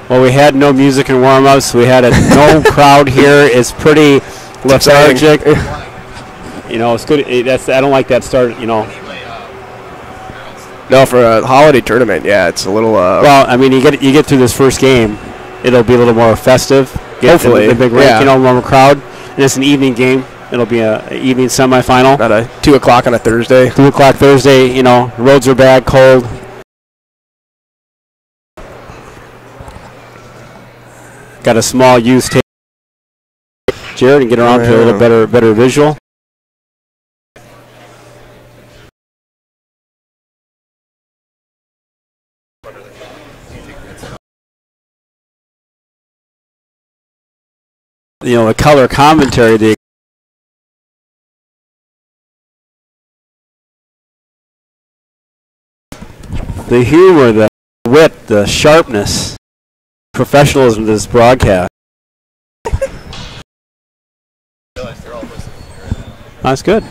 Well, we had no music and warm-ups. We had no crowd here. It's pretty lethargic. You know, it's good. I don't like that start, you know. No, for a holiday tournament, yeah, it's a little. Well, I mean, you get through this first game, it'll be a little more festive. Hopefully, the big rank, you know, more crowd, and it's an evening game. It'll be an evening semifinal. At 2:00 on a Thursday. 2:00 Thursday. You know, roads are bad, cold. Got a small use tape, Jared, and get around to a little better visual. You know, the color commentary, the humor, the wit, the sharpness, professionalism of this broadcast. That's good.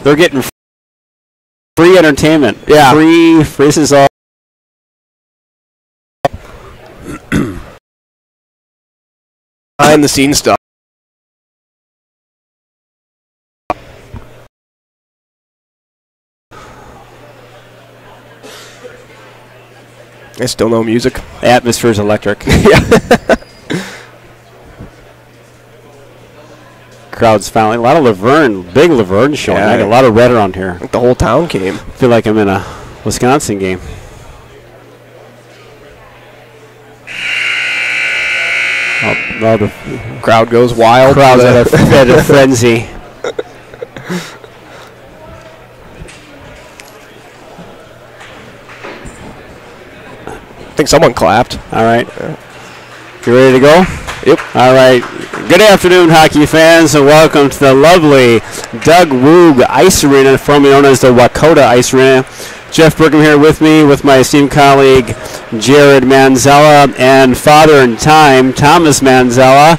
They're getting free entertainment. Yeah. Free. This is all. Behind the scenes stuff. There's still no music. The atmosphere's electric. Yeah. Crowd's finally. A lot of Laverne, big Laverne showing. Yeah. A lot of red around here. The whole town came. I feel like I'm in a Wisconsin game. Oh, the crowd goes wild. Crowd's at a frenzy. I think someone clapped. All right. You ready to go? Yep. All right. Good afternoon, hockey fans, and welcome to the lovely Doug Woog Ice Arena, formerly known as the Wakota Ice Arena. Jeff Burkham here with me, with my esteemed colleague Jared Manzella, and father in time, Thomas Manzella.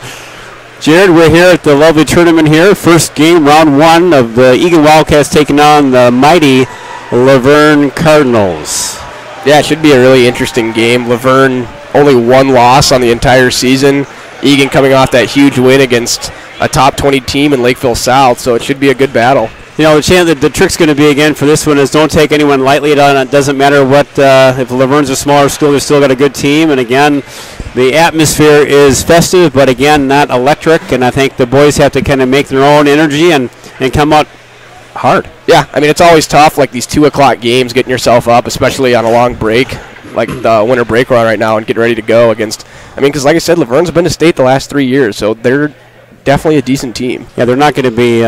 Jared, we're here at the lovely tournament here. First game, round one of the Eagan Wildcats taking on the mighty Laverne Cardinals. Yeah, it should be a really interesting game. Laverne only one loss on the entire season. Eagan coming off that huge win against a top 20 team in Lakeville South, so it should be a good battle. You know, the trick's going to be, again, for this one is don't take anyone lightly. It doesn't matter what, if Laverne's a smaller school, they've still got a good team. And, again, the atmosphere is festive, but, again, not electric. And I think the boys have to kind of make their own energy and come out hard. Yeah, I mean, it's always tough, like these 2 o'clock games, getting yourself up, especially on a long break, like the winter break we're on right now, and getting ready to go against, I mean, because like I said, Laverne's been to state the last 3 years, so they're definitely a decent team. Yeah, they're not going to be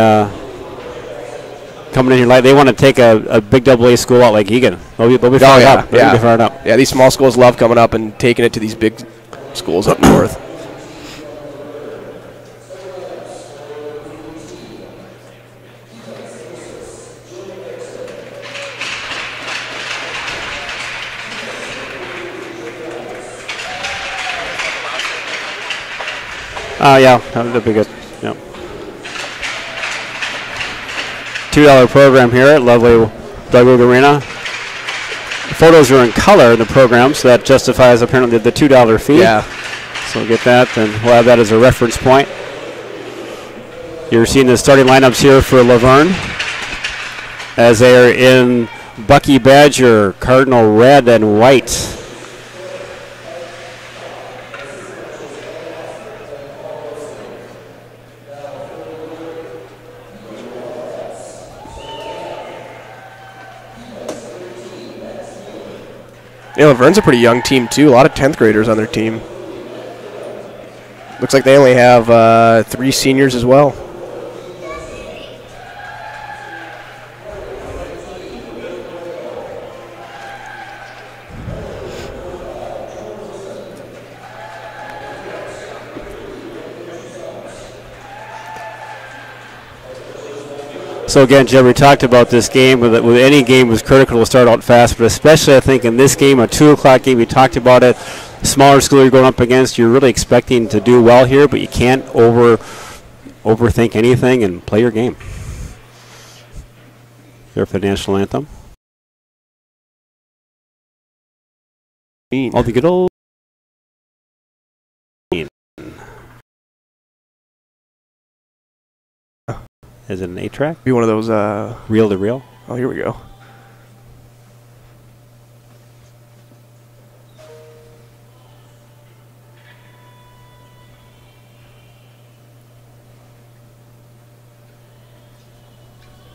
coming in here like they want to take a big AA school out like Eagan. They'll be fired up. They'll be fired up. Yeah, these small schools love coming up and taking it to these big schools up north. Yeah, that'd be good. Yep. $2 program here at lovely Doug Woog Arena. The photos are in color in the program, so that justifies apparently the $2 fee. Yeah. So we'll get that, and we'll have that as a reference point. You're seeing the starting lineups here for Laverne as they are in Bucky Badger, Cardinal red and white. Yeah, Laverne's a pretty young team, too. A lot of 10th graders on their team. Looks like they only have 3 seniors as well. So again, Jeb, we talked about this game. With any game, it was critical to start out fast, but especially I think in this game, a 2 o'clock game, we talked about it. Smaller school you're going up against, you're really expecting to do well here, but you can't overthink anything and play your game. Here for the national anthem. All the good old Is it an 8-track? Be one of those. Reel to reel? Oh, here we go.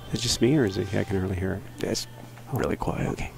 Is it just me, or is it? I can hardly hear it. Yeah, it's really quiet. Okay.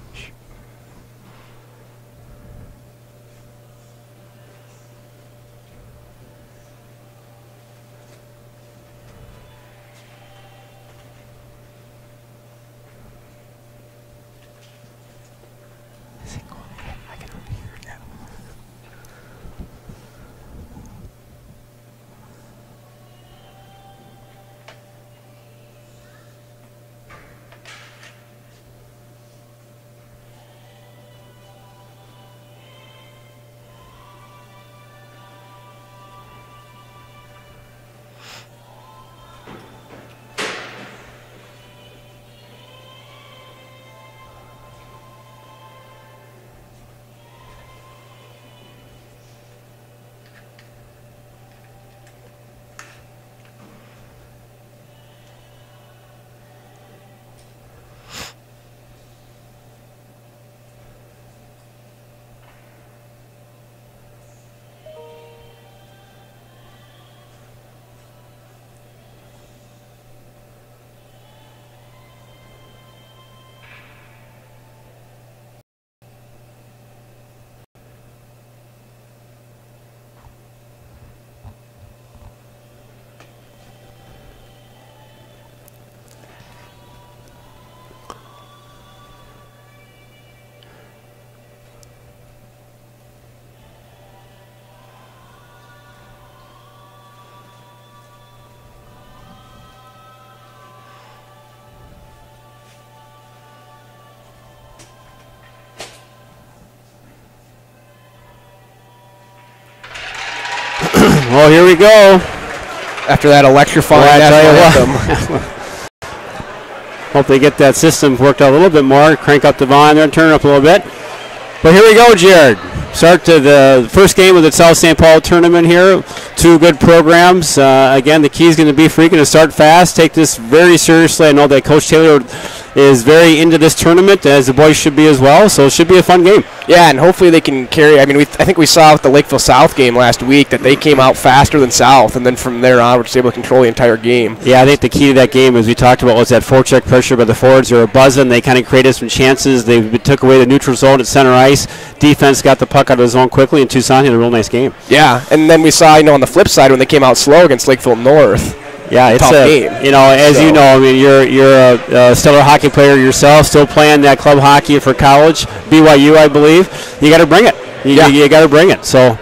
Well, here we go. After that electrifying anthem. Hope they get that system worked out a little bit more. Crank up the volume there and turn it up a little bit. But here we go, Jared. Start to the first game of the South St. Paul tournament here. Two good programs. Again, the key is going to be for Eagan to start fast, take this very seriously. I know that Coach Taylor is very into this tournament, as the boys should be as well, so it should be a fun game. Yeah, and hopefully they can carry. I mean, I think we saw with the Lakeville South game last week that they came out faster than South, and then from there on, we're just able to control the entire game. Yeah, I think the key to that game, as we talked about, was that forecheck pressure by the forwards. They were buzzing. They kind of created some chances. They took away the neutral zone at center ice. Defense got the puck out of the zone quickly, and Tucson had a real nice game. Yeah, and then we saw, on the flip side, when they came out slow against Lakeville North. Yeah, it's tough game. As you know, I mean, you're a stellar hockey player yourself, still playing that club hockey for college, BYU, I believe. You got to bring it. You got to bring it. So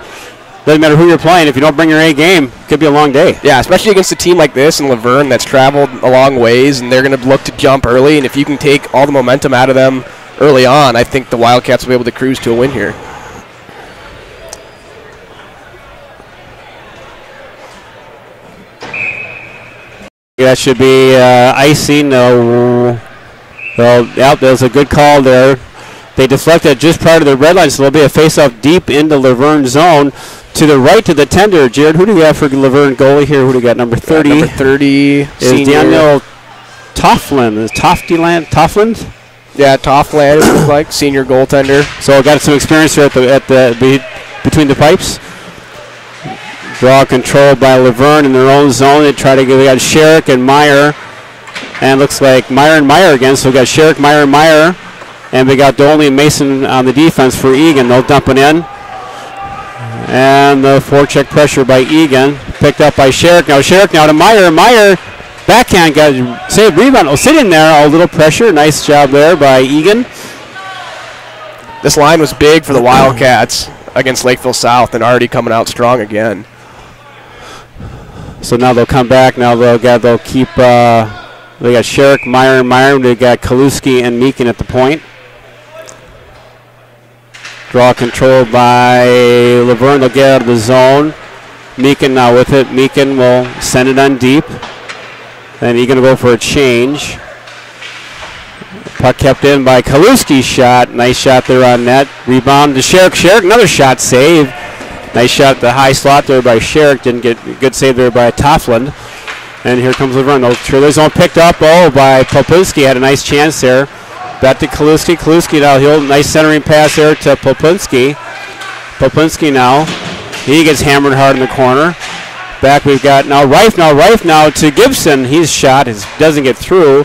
doesn't matter who you're playing. If you don't bring your A game, it could be a long day. Yeah, especially against a team like this in Laverne that's traveled a long ways, and they're going to look to jump early. And if you can take all the momentum out of them early on, I think the Wildcats will be able to cruise to a win here. That should be icing. There's a good call there. They deflected just prior to the red line, so there'll be a face-off deep into Laverne zone. To the right to the tender, Jared, who do we have for Laverne goalie here? Who do we got? Number 30. Number 30 is senior. Daniel Tofflin. Is Toffland? Yeah, Toffland, it looks like, senior goaltender. So got some experience here between the pipes. Draw control by Laverne in their own zone. They try to get. We got Sherrick and Meyer, and looks like Meyer and Meyer again. So we got Sherrick, Meyer, and Meyer, and we got Dolney and Mason on the defense for Eagan. They'll dump it in, and the forecheck pressure by Eagan, picked up by Sherrick. Now Sherrick now to Meyer. Meyer backhand got saved rebound. Sit in there. A little pressure. Nice job there by Eagan. This line was big for the Wildcats against Lakeville South, and already coming out strong again. So now they'll come back. Now they'll keep. They got Sherrick, Meyer, and Meyer. They got Kaluski and Meekin at the point. Draw control by Laverne. They'll get out of the zone. Meekin now with it. Meekin will send it on deep. Then Eagan will go for a change. Puck kept in by Kaluski's shot. Nice shot there on net. Rebound to Sherrick. Sherrick, another shot save. Nice shot at the high slot there by Sherrick. Didn't get a good save there by Toffland. And here comes Laverne. Those trailers zone picked up. Oh, by Popinski. Had a nice chance there. Back to Kaluski. Kaluski now. He'll nice centering pass there to Popinski. Popinski now. He gets hammered hard in the corner. Back we've got now Reif now to Gibson. He's shot. It doesn't get through.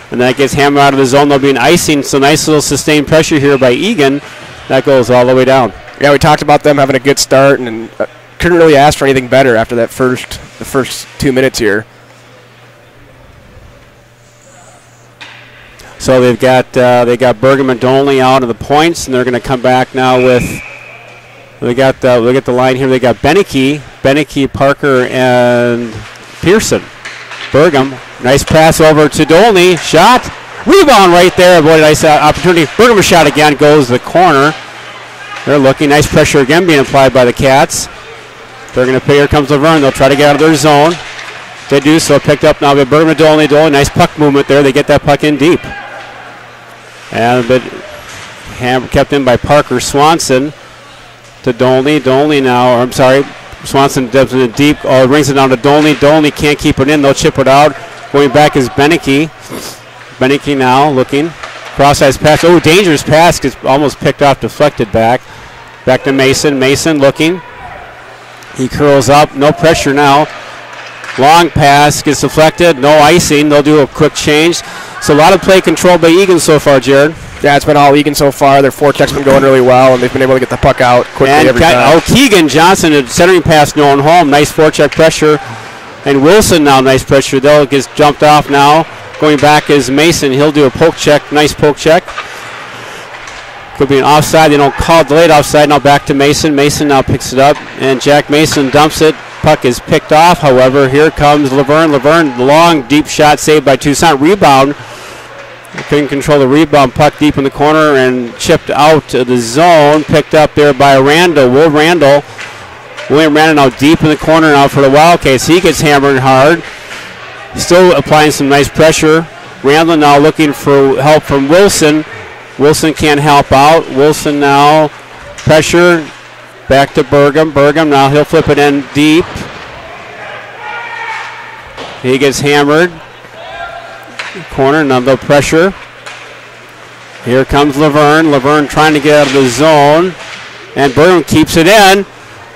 And that gets hammered out of the zone. There'll be an icing. So nice little sustained pressure here by Eagan. That goes all the way down. Yeah, we talked about them having a good start and couldn't really ask for anything better after the first 2 minutes here. So they got Bergam and Dolney out of the points, and they're going to come back now with. We got the line here. They got Beneke, Parker, and Pearson. Bergam, nice pass over to Dolney. Shot, rebound right there. Boy, nice opportunity. Bergam shot again, goes to the corner. They're looking. Nice pressure again being applied by the Cats. They're going to pay. Here comes Laverne. They'll try to get out of their zone. They do so. Picked up now by Bergam and Dolney. Nice puck movement there. They get that puck in deep. And a bit kept in by Parker. Swanson to Dolney. Dolney now, or I'm sorry, Swanson dips in it deep. Oh, rings it down to Dolney. Dolney can't keep it in. They'll chip it out. Going back is Beneke. Beneke now looking. Cross-ice pass. Oh, dangerous pass. Gets almost picked off, deflected back. Back to Mason. Mason looking. He curls up. No pressure now. Long pass gets deflected. No icing. They'll do a quick change. So a lot of play control by Eagan so far, Jared. Yeah, it's been all Eagan so far. Their forecheck's been going really well, and they've been able to get the puck out quickly every time. Keegan Johnson, a centering pass, no one home. Nice forecheck pressure. And Wilson now, nice pressure, though. Gets jumped off now. Going back is Mason. He'll do a poke check. Nice poke check. Could be an offside. They don't call it delayed offside. Now back to Mason. Mason now picks it up, and Jack Mason dumps it. Puck is picked off, however. Here comes Laverne. Laverne, long, deep shot saved by Toussaint. Rebound. Couldn't control the rebound. Puck deep in the corner and chipped out to the zone. Picked up there by Randall. William Randall now deep in the corner now for the Wildcats. He gets hammered hard. Still applying some nice pressure. Randall now looking for help from Wilson. Wilson can't help out. Wilson now pressure. Back to Bergam. Bergam now he'll flip it in deep. He gets hammered. Corner, another pressure. Here comes Laverne. Laverne trying to get out of the zone. And Bergam keeps it in.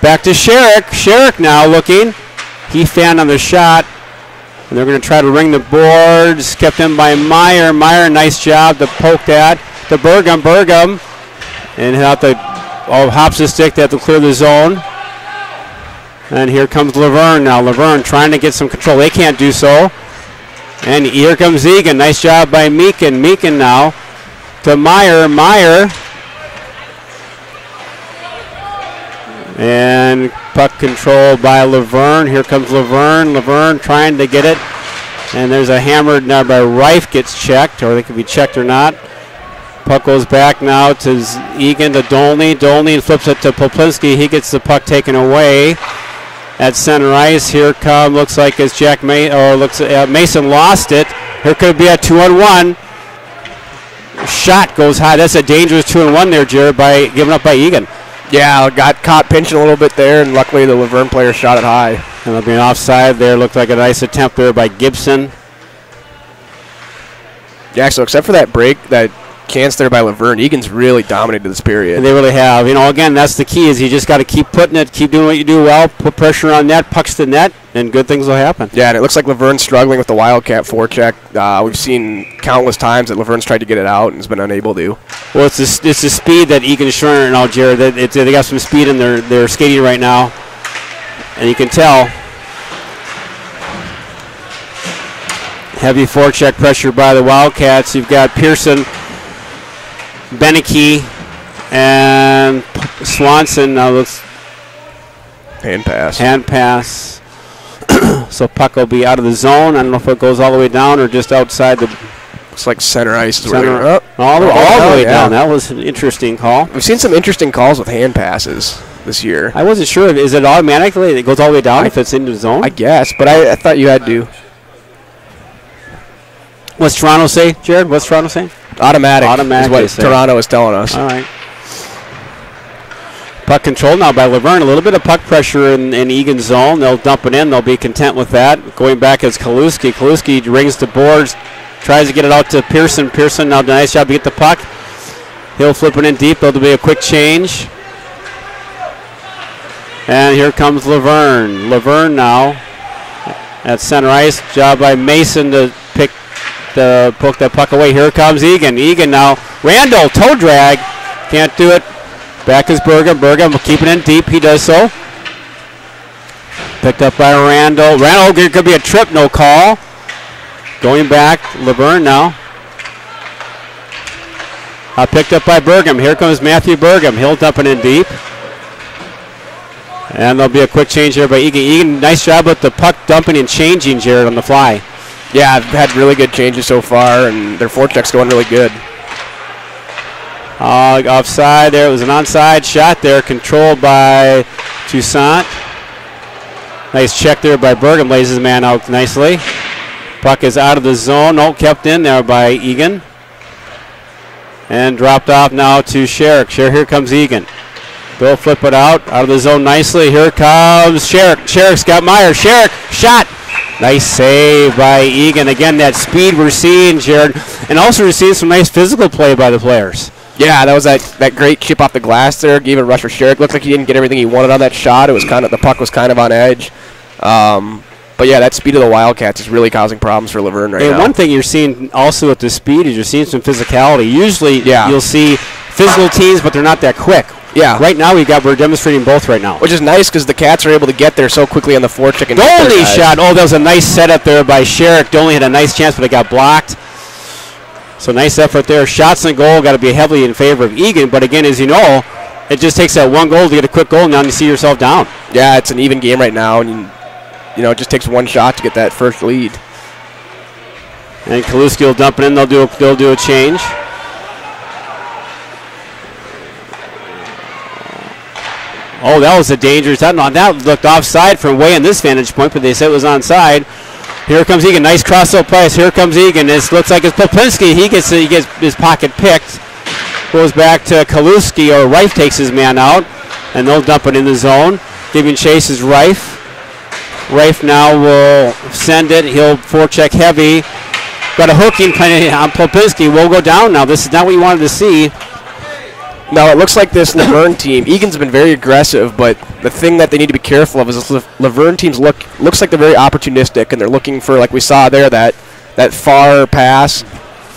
Back to Sherrick. Sherrick now looking. He fanned on the shot. And they're going to try to ring the boards. Kept in by Meyer. Meyer, nice job to poke that. To Bergam. Bergam. And out the hops the stick. They have to clear the zone. And here comes Laverne now. Laverne trying to get some control. They can't do so. And here comes Eagan. Nice job by Meekin. Meekin now to Meyer. Meyer. And puck control by Laverne. Here comes Laverne. Laverne trying to get it. And there's a hammered now by Reif gets checked, or they could be checked or not. Puck goes back now to Eagan to Dolney. Dolney flips it to Poplinski. He gets the puck taken away. At center ice, here come, looks like it's Mason lost it. Here could be a 2-on-1. Shot goes high. That's a dangerous 2-on-1 there, Jared, by given up by Eagan. Yeah, got caught pinching a little bit there, and luckily the Laverne player shot it high. And there'll be an offside there. Looked like a nice attempt there by Gibson. Yeah, so except for that break, that chance there by Laverne, Egan's really dominated this period. And they really have. Again, that's the key is you just got to keep putting it, keep doing what you do well, put pressure on net, pucks to net, and good things will happen. Yeah, and it looks like Laverne's struggling with the Wildcat forecheck. We've seen countless times that Laverne's tried to get it out and has been unable to. Well, it's the speed that Egan's showing right now, Jared. They got some speed in their skating right now, and you can tell. Heavy forecheck pressure by the Wildcats. You've got Pearson, Beneke, and Swanson. Now let's hand pass. So puck will be out of the zone. I don't know if it goes all the way down or just outside the. Looks like center ice. All the way down. That was an interesting call. We've seen some interesting calls with hand passes this year. I wasn't sure. Is it automatically? It goes all the way down if it's into the zone? I guess, but I thought you had to. What's Toronto say, Jared? What's Toronto saying? Automatic is what Toronto is telling us. All right. Puck control now by Laverne. A little bit of puck pressure in Eagan's zone. They'll dump it in. They'll be content with that. Going back is Kaluski. Kaluski rings the boards, tries to get it out to Pearson. Pearson now, nice job to get the puck. He'll flip it in deep. There'll be a quick change. And here comes Laverne. Laverne now at center ice. Job by Mason to poke that puck away. Here comes Eagan. Eagan now. Randall, toe drag. Can't do it. Back is Bergam. Bergam will keep it in deep. He does so. Picked up by Randall. Randall, there could be a trip. No call. Going back. Laverne now. Picked up by Bergam. Here comes Matthew Bergam. He'll dump it in deep. And there'll be a quick change here by Eagan. Eagan, nice job with the puck dumping and changing, Jared, on the fly. Yeah, I've had really good changes so far, and their forecheck's going really good. Offside there. It was an onside shot there, controlled by Toussaint. Nice check there by Bergam. Lays his man out nicely. Puck is out of the zone. No, kept in there by Eagan. And dropped off now to Sherrick. Here comes Eagan. They'll flip it out of the zone nicely. Here comes Sherrick. Sherrick's got Meyer. Sherrick, shot. Nice save by Eagan. Again, that speed we're seeing, Jared. And also we're seeing some nice physical play by the players. Yeah, that was that great chip off the glass there. Gave it a rush for Sherrick. Looked like he didn't get everything he wanted on that shot. It was the puck was kind of on edge. But yeah, that speed of the Wildcats is really causing problems for Laverne right now. And one thing you're seeing also with the speed is you're seeing some physicality. Usually you'll see physical teams, but they're not that quick. Yeah. Right now we're demonstrating both right now. Which is nice because the Cats are able to get there so quickly on the forecheck. Dolney shot. Oh, that was a nice setup there by Sherrick. Dolney had a nice chance, but it got blocked. So nice effort there. Shots and goal got to be heavily in favor of Eagan. But again, as you know, it just takes that one goal to get a quick goal, and now you see yourself down. Yeah, it's an even game right now, and it just takes one shot to get that first lead. And Kaluski will dump it in. They'll do a change. Oh, that was a dangerous. That looked offside from way in this vantage point, but they said it was onside. Here comes Eagan. Nice cross-up pass. Here comes Eagan. This looks like it's Popinski. He gets his pocket picked. Goes back to Kaluski, or Reif takes his man out, and they'll dump it in the zone. Giving chase is Reif. Reif now will send it. He'll forecheck heavy. Got a hooking penalty on Popinski. Will go down now. This is not what you wanted to see. No, it looks like this Laverne team. Egan's been very aggressive, but the thing that they need to be careful of is this Laverne teams looks like they're very opportunistic, and they're looking for, like we saw there, that far pass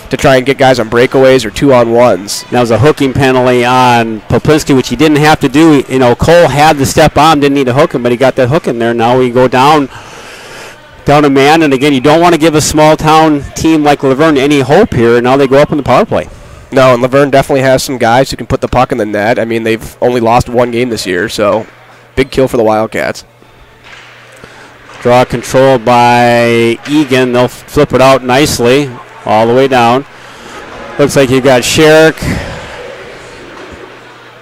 to try and get guys on breakaways or 2-on-1s. That was a hooking penalty on Popinski, which he didn't have to do. Cole had the step on, didn't need to hook him, but he got that hook in there. Now we go down a man, and again, you don't want to give a small-town team like Laverne any hope here. Now they go up on the power play. No, and Laverne definitely has some guys who can put the puck in the net. I mean, they've only lost one game this year, so big kill for the Wildcats. Draw control by Eagan. They'll flip it out nicely all the way down. Looks like you've got Sherrick,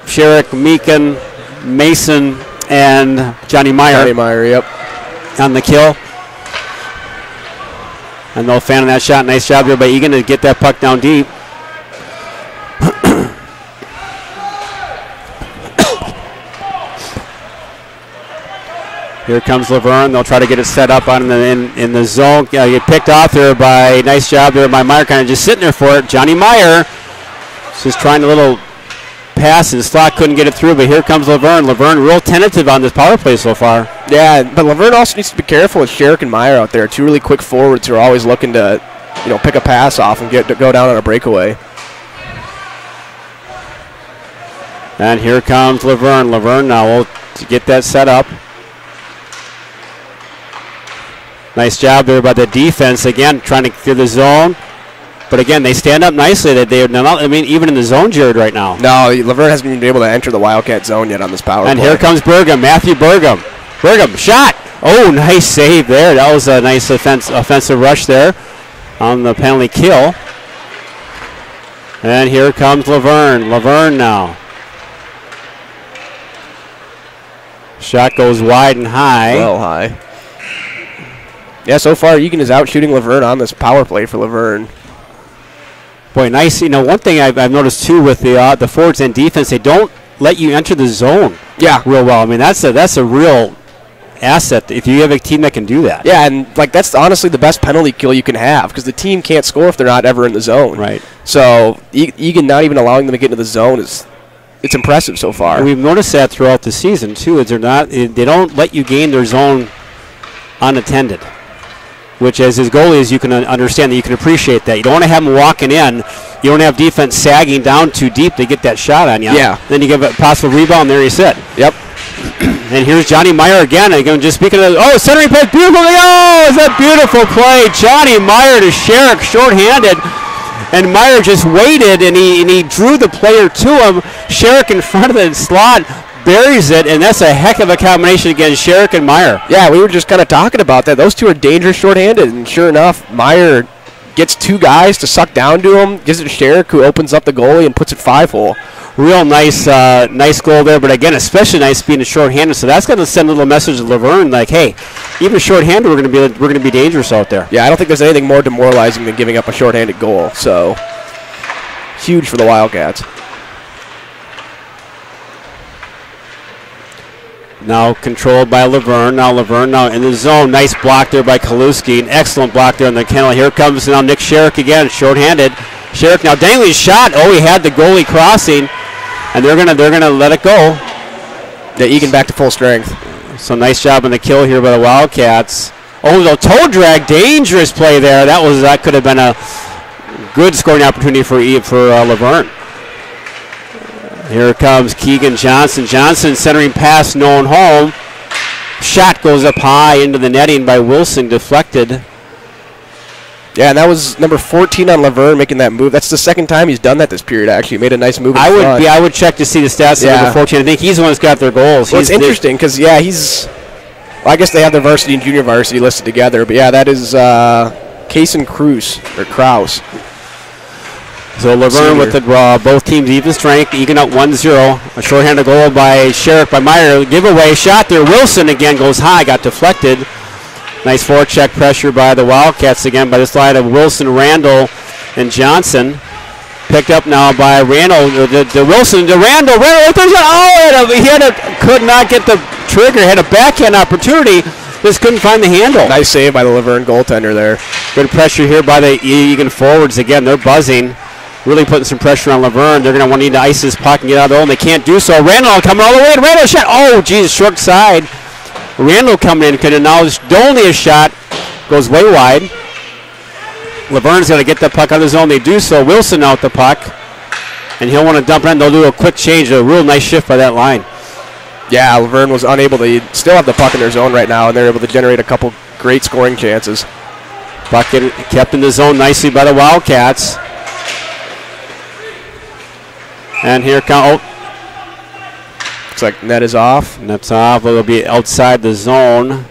Meekin, Mason, and Johnny Meyer. Johnny Meyer, yep. On the kill. And they'll fan on that shot. Nice job there by Eagan to get that puck down deep. Here comes Laverne. They'll try to get it set up in the zone. Get picked off there by, nice job there by Meyer, kind of just sitting there for it. Johnny Meyer just trying a little pass, and Slot couldn't get it through, but here comes Laverne. Laverne real tentative on this power play so far. Yeah, but Laverne also needs to be careful with Sherrick and Meyer out there. Two really quick forwards who are always looking to pick a pass off and go down on a breakaway. And here comes Laverne. Laverne now will get that set up. Nice job there by the defense, again, trying to clear the zone. But again, they stand up nicely. Even in the zone, Jared, right now. No, Laverne hasn't been able to enter the Wildcat zone yet on this power play. And here comes Bergam, Matthew Bergam. Bergam, shot! Oh, nice save there. That was a nice offensive rush there on the penalty kill. And here comes Laverne. Laverne now. Shot goes wide and high. Well high. Yeah, so far Eagan is out shooting Laverne on this power play for Laverne. Boy, nice. One thing I've noticed too with the forwards and defense, they don't let you enter the zone. Yeah. real well. I mean, that's a real asset if you have a team that can do that. Yeah, and like that's honestly the best penalty kill you can have because the team can't score if they're not ever in the zone. Right. So Eagan not even allowing them to get into the zone it's impressive so far. And we've noticed that throughout the season too. Is they don't let you gain their zone unattended, which as his goalies you can understand that you can appreciate that. You don't want to have them walking in. You don't have defense sagging down too deep to get that shot on you. Yeah. Then you give a possible rebound. There you sit. Yep. And here's Johnny Meyer again. Again, just speaking of, centering pass, beautiful. Oh, is that beautiful play? Johnny Meyer to Sherrick, shorthanded. And Meyer just waited, and he drew the player to him. Sherrick in front of the slot buries it, and that's a heck of a combination against Sherrick and Meyer. Yeah, we were just kind of talking about that. Those two are dangerous shorthanded, and sure enough, Meyer gets two guys to suck down to him, gives it to Sherrick, who opens up the goalie and puts it 5-hole. Real nice goal there, but again, especially nice being a shorthanded. So that's going to send a little message to Laverne, like, hey, even shorthanded, we're going to be dangerous out there. Yeah, I don't think there's anything more demoralizing than giving up a shorthanded goal. So huge for the Wildcats. Now controlled by Laverne. Now Laverne in the zone. Nice block there by Kaluski. An excellent block there in the kennel. Here comes now Nick Sherrick again, shorthanded. Sherrick now dangling shot. Oh, he had the goalie crossing, and they're gonna let it go. Yeah, Eagan back to full strength. So nice job on the kill here by the Wildcats. Oh, the toe drag, dangerous play there. That could have been a good scoring opportunity for Laverne. Here comes Keegan Johnson. Johnson centering pass, known home. Shot goes up high into the netting by Wilson, deflected. Yeah, and that was number 14 on Laverne making that move. That's the second time he's done that this period, actually. Made a nice move in front. I would check to see the stats of number 14. I think he's the one that's got their goals. Well, it's interesting because, yeah, he's... Well, I guess they have their varsity and junior varsity listed together. But, yeah, that is Kaysen Kraus. So Laverne with the both teams even strength. Eagan up 1-0. A shorthanded goal by Sherrick by Meyer. Giveaway shot there. Wilson again goes high. Got deflected. Nice forecheck pressure by the Wildcats again by the slide of Wilson, Randall, and Johnson. Picked up now by Randall. The Wilson to Randall. Could not get the trigger. Had a backhand opportunity. Just couldn't find the handle. Nice save by the Laverne goaltender there. Good pressure here by the Eagan forwards again. They're buzzing. Really putting some pressure on Laverne. They're going to need to ice this puck and get out of the hole, and they can't do so. Randall coming all the way. Randall shot. Oh, geez, short side. Randall coming in, could acknowledge Dolney's shot, goes way wide. Laverne's going to get the puck out of the zone. They do so. Wilson out the puck, and he'll want to dump it in. They'll do a quick change. A real nice shift by that line. Yeah, Laverne was unable to still have the puck in their zone right now, and they're able to generate a couple great scoring chances. Puck kept in the zone nicely by the Wildcats. And here comes... Looks like net is off. Net's off. It'll be outside the zone.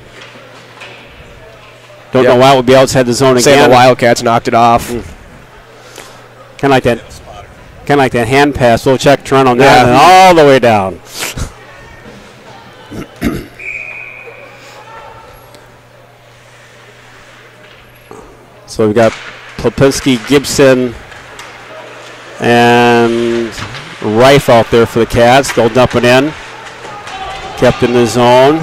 Don't know why it would be outside the zone Say again. the Wildcats knocked it off. Kind of like that. Kind of like that hand pass. We'll check Trent on that. And all the way down. So we've got Popinski, Gibson, and Reif out there for the Cats. They'll dump it in. Kept in the zone.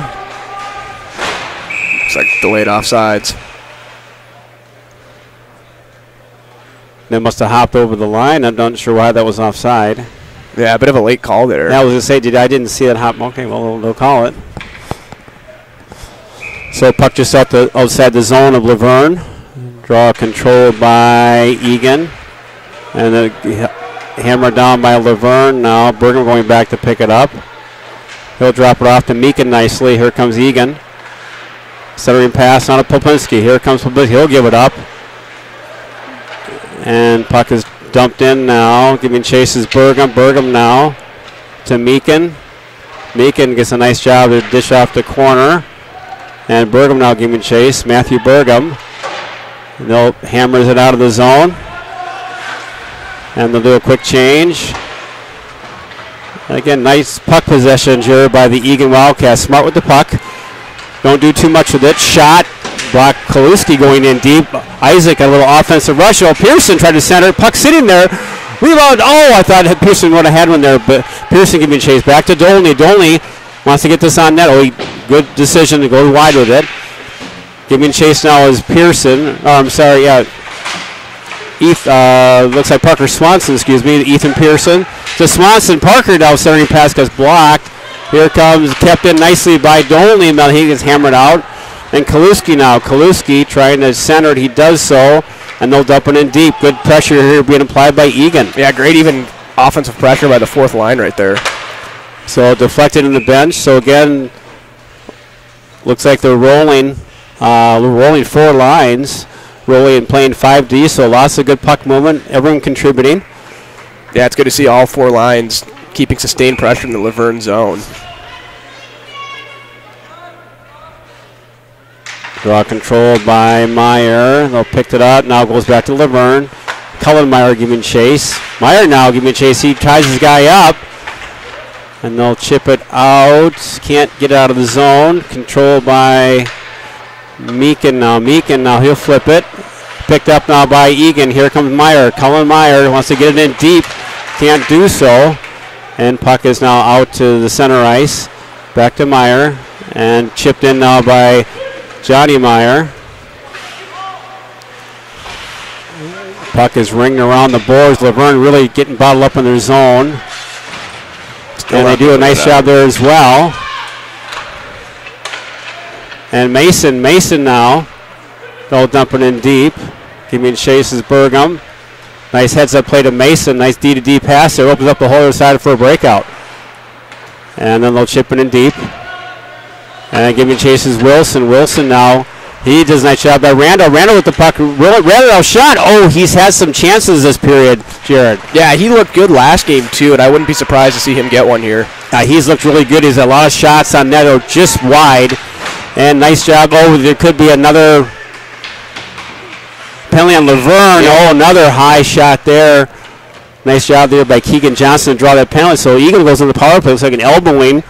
Looks like delayed offsides. They must have hopped over the line. I'm not sure why that was offside. Yeah, a bit of a late call there. I was going to say, I didn't see that hop. Okay, well, they'll call it. So puck just outside the zone of Laverne. Draw controlled by Eagan. And then hammer down by Laverne. Now Bergman going back to pick it up. He'll drop it off to Meekin nicely. Here comes Eagan. Centering pass on to Popinski. Here comes Popinski. He'll give it up. And puck is dumped in now. Giving chases Bergman. Bergman now to Meekin. Meekin gets a nice job to dish off the corner. And Bergman now giving chase. Matthew Bergman. They'll hammers it out of the zone. And they'll do a quick change. Again, nice puck possession here by the Eagan Wildcats. Smart with the puck. Don't do too much with it. Shot. Block Kaluski going in deep. Isaac a little offensive rush. Oh, Pearson tried to center. Puck sitting there. Rebound. Oh, I thought Pearson would have had one there, but Pearson giving chase. Back to Dolney. Dolney wants to get this on net. Oh, good decision to go wide with it. Giving chase now is Pearson. Oh, I'm sorry, yeah. Looks like Parker Swanson, excuse me. Ethan Pearson to Swanson. Parker now centering pass gets blocked. Here comes, kept in nicely by Dolney. Now he gets hammered out. And Kaluski now. Kaluski trying to center it. He does so. And they'll dump it in deep. Good pressure here being applied by Eagan. Yeah, great even offensive pressure by the fourth line right there. So deflected in the bench. So again, looks like they're rolling 4 lines. Rolling and playing 5D, so lots of good puck movement. Everyone contributing. Yeah, it's good to see all 4 lines keeping sustained pressure in the Laverne zone. Draw controlled by Meyer. They'll pick it up. Now goes back to Laverne. Cullenmeyer giving chase. Meyer now giving chase. He ties his guy up. And they'll chip it out. Can't get out of the zone. Controlled by Meakin now. Meakin now. He'll flip it. Picked up now by Eagan. Here comes Meyer. Cullenmeyer wants to get it in deep. Can't do so. And puck is now out to the center ice. Back to Meyer. And chipped in now by Johnny Meyer. Puck is ringing around the boards. Laverne really getting bottled up in their zone. And they do a nice job there as well. And Mason now. They'll dump it in deep. Giving chase is Burgum. Nice heads-up play to Mason. Nice D-to-D pass there. Opens up the whole other side for a breakout. And then they'll chip it in deep. And giving chase is Wilson. Wilson now. He does a nice job by Randall. Randall with the puck. Randall shot. Oh, he's had some chances this period, Jared. Yeah, he looked good last game, too, and I wouldn't be surprised to see him get one here. He's looked really good. He's had a lot of shots on net, or just wide. And nice job. Oh, there could be another penalty on Laverne. Yeah. Oh, another high shot there. Nice job there by Keegan Johnson to draw that penalty. So Eagan goes on the power play. Looks like an elbowing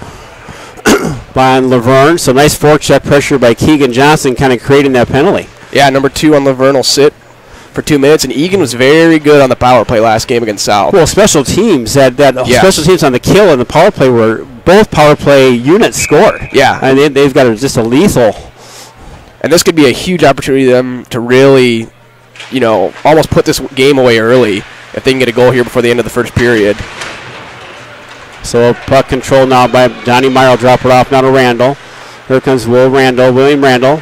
by Laverne. So nice forecheck pressure by Keegan Johnson, kind of creating that penalty. Yeah, number 2 on Laverne will sit for 2 minutes, and Eagan was very good on the power play last game against South. Well, special teams special teams on the kill and the power play were both power play units scored. Yeah, and they've got just a lethal. And this could be a huge opportunity for them to really, almost put this game away early if they can get a goal here before the end of the first period. So puck control now by Johnny Meyer. Will drop it off now to Randall. Here comes William Randall.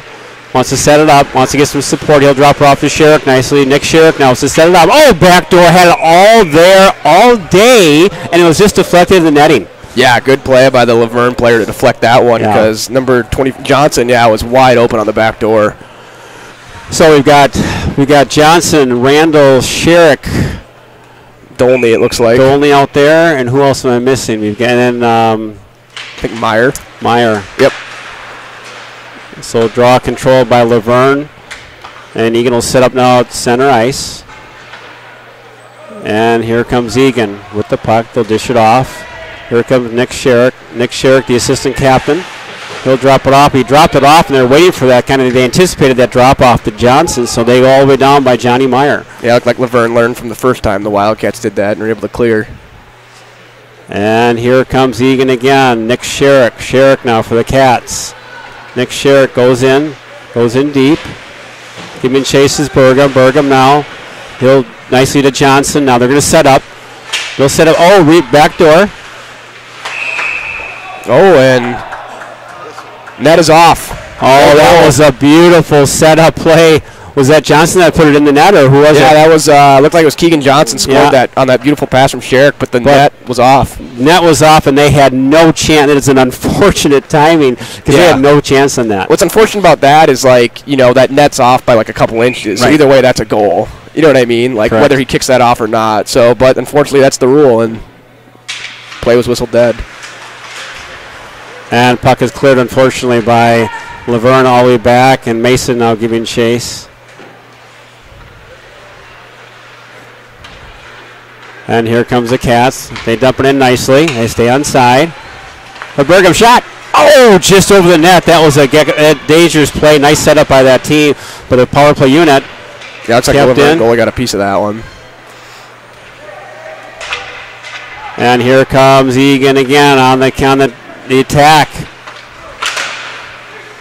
Wants to set it up. Wants to get some support. He'll drop it off to Sherrick nicely. Nick Sherrick now wants to set it up. Oh, backdoor. Had it all there all day, and it was just deflected in the netting. Yeah, good play by the Laverne player to deflect that one because number 20 Johnson, was wide open on the back door. So we've got Johnson, Randall, Sherrick, Dolney, it looks like. Dolney out there, and who else am I missing? We've got I think Meyer. Yep. So draw control by Laverne, and Eagan will set up now at center ice. And here comes Eagan with the puck. They'll dish it off. Here comes Nick Sherrick. Nick Sherrick, the assistant captain. He'll drop it off. He dropped it off, and they're waiting for that. They anticipated that drop off to Johnson, so they go all the way down by Johnny Meyer. Yeah, it looked like Laverne learned from the first time the Wildcats did that and were able to clear. And here comes Eagan again. Nick Sherrick. Sherrick now for the Cats. Nick Sherrick goes in deep. Giving chases Burgum. Burgum now. He'll nicely to Johnson. Now they're going to set up. They'll set up. Oh, back door. Oh, and net is off. Oh, that was a beautiful setup play. Was that Johnson that put it in the net, or who was it? Yeah, that was looked like it was Keegan Johnson scored that on that beautiful pass from Sherrick, but the net was off. Net was off, and they had no chance. It is an unfortunate timing because they had no chance on that. What's unfortunate about that is that net's off by a couple inches. Right. So either way, that's a goal. You know what I mean? Correct. Whether he kicks that off or not. So, but unfortunately, that's the rule, and play was whistled dead. And puck is cleared, unfortunately, by Laverne all the way back, and Mason now giving chase. And here comes the Cats. They dump it in nicely. They stay on side. A Burgum shot. Oh, just over the net. That was a dangerous play. Nice setup by that team, but the power play unit. Yeah, it's like the Laverne goalie got a piece of that one. And here comes Eagan again on the attack.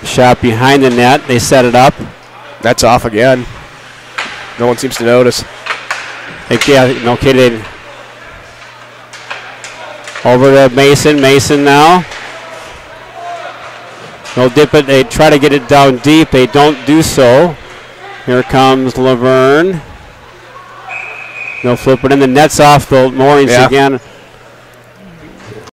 Shot behind the net. They set it up. That's off again. No one seems to notice. Yeah, no kidding. Over to Mason. Mason now. They'll dip it. They try to get it down deep. They don't do so. Here comes Laverne. They'll flip it in. The net's off the moorings again.